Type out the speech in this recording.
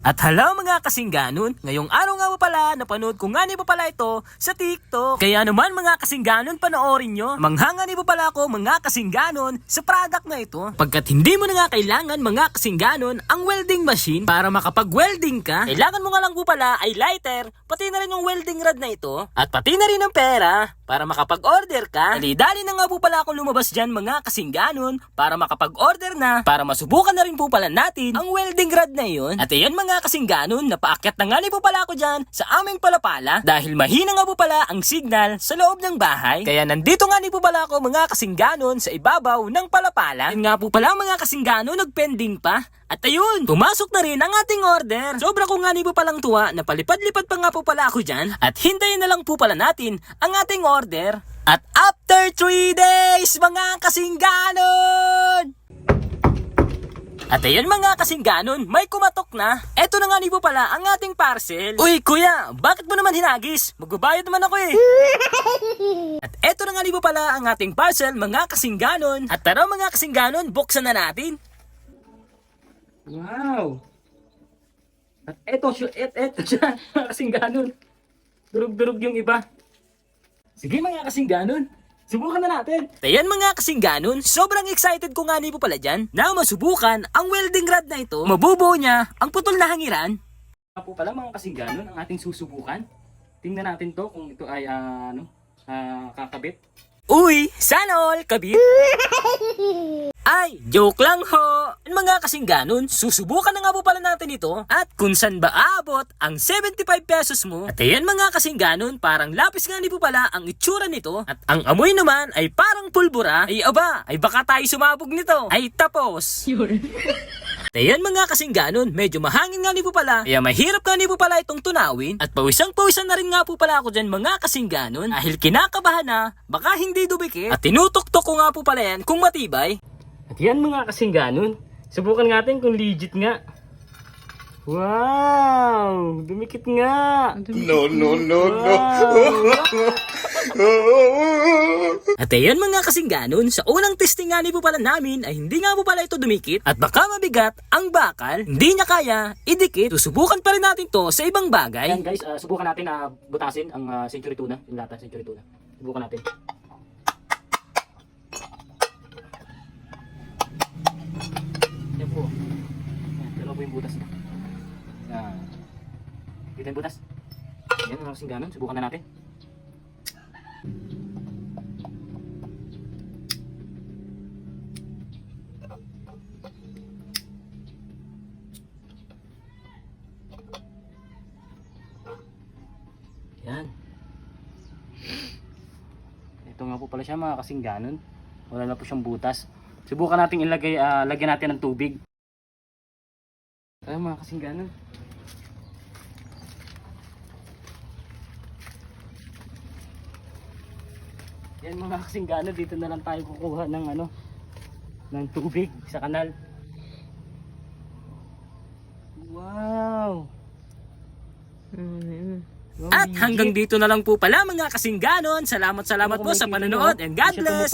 At hello mga kasingganon, ngayong araw nga po pala napanood ko nga ni po pala ito sa TikTok. Kaya naman mga kasingganon, panoorin nyo. Manghanga ni po pala ako mga kasingganon sa product na ito. Pagkat hindi mo na nga kailangan mga kasingganon ang welding machine para makapag-welding ka, kailangan mo nga lang po pala ay lighter, pati na rin yung welding rod na ito, at pati na rin ang pera para makapag-order ka. Dali na nga po pala ako lumabas dyan mga kasingganon para makapag-order na, para masubukan na rin po pala natin ang welding rod na yun. At ayan mga kasingganon, napaakyat na nga po pala ako dyan sa aming palapala dahil mahina nga po pala ang signal sa loob ng bahay. Kaya nandito nga po pala ako mga kasingganon sa ibabaw ng palapala. Yun nga po pala mga kasingganon, nagpending pa. At ayun, pumasok na rin ang ating order. Sobra ko nga po palang tuwa na palipad-lipad pa nga po pala ako dyan. At hintayin na lang po pala natin ang ating order. At after 3 days mga kasingganon! At ayan mga kasingganon, may kumatok na. Eto na nga po pala ang ating parcel. Uy kuya, bakit mo naman hinagis? Magbabayad naman ako eh. At eto na nga po pala ang ating parcel mga kasingganon. At tara mga kasingganon, buksan na natin. Wow! At eto siya mga kasingganon. Durug-durug yung iba. Sige mga kasingganon, subukan na natin. Ayan mga kasingganon, sobrang excited ko nga po pala dyan na masubukan ang welding rod na ito. Mabubuo niya ang putol na hangiran. Po pala mga kasingganon, ang ating susubukan. Tingnan natin to kung ito ay kakabit. Uy, sana all kabit. Ay, joke lang ho. Mga kasingganon, susubukan na nga po pala natin ito at kung saan ba aabot ang 75 pesos mo. At ayan mga kasingganon, parang lapis nga po pala ang itsura nito at ang amoy naman ay parang pulbura. Ay aba, ay baka tayo sumabog nito. Ay tapos. At ayan mga kasingganon, medyo mahangin nga po pala, kaya mahirap nga po pala itong tunawin. At pawisang-pawisan na rin nga po pala ako dyan mga kasingganon dahil kinakabahan na baka hindi dumikit. At tinutok-tok ko nga po pala yan kung matibay. At yan mga kasingganon, subukan natin kung legit nga. Wow! Dumikit nga! No. At ayan mga kasingganon, sa unang testing nga po pala namin ay hindi nga po pala ito dumikit at baka mabigat ang bakal, hindi niya kaya idikit. Susubukan pa rin natin to sa ibang bagay. Ayan guys, subukan natin butasin ang century tuna, yung lata century tuna. Subukan natin. Yan po. Yan, dalawa po yung butas niya. Yan. Dito yung butas. Yan mga kasingganon, subukan na natin. Yan. Ito nga po pala siya mga kasingganon. Wala na po siyang butas. Subukan natin ilagay, lagyan natin ng tubig. Ayan mga kasingganon. Yan mga kasingganon, dito na lang tayo kukuha ng ng tubig sa kanal. Wow! At hanggang dito na lang po pala mga kasingganon. Salamat po sa panonood and God bless!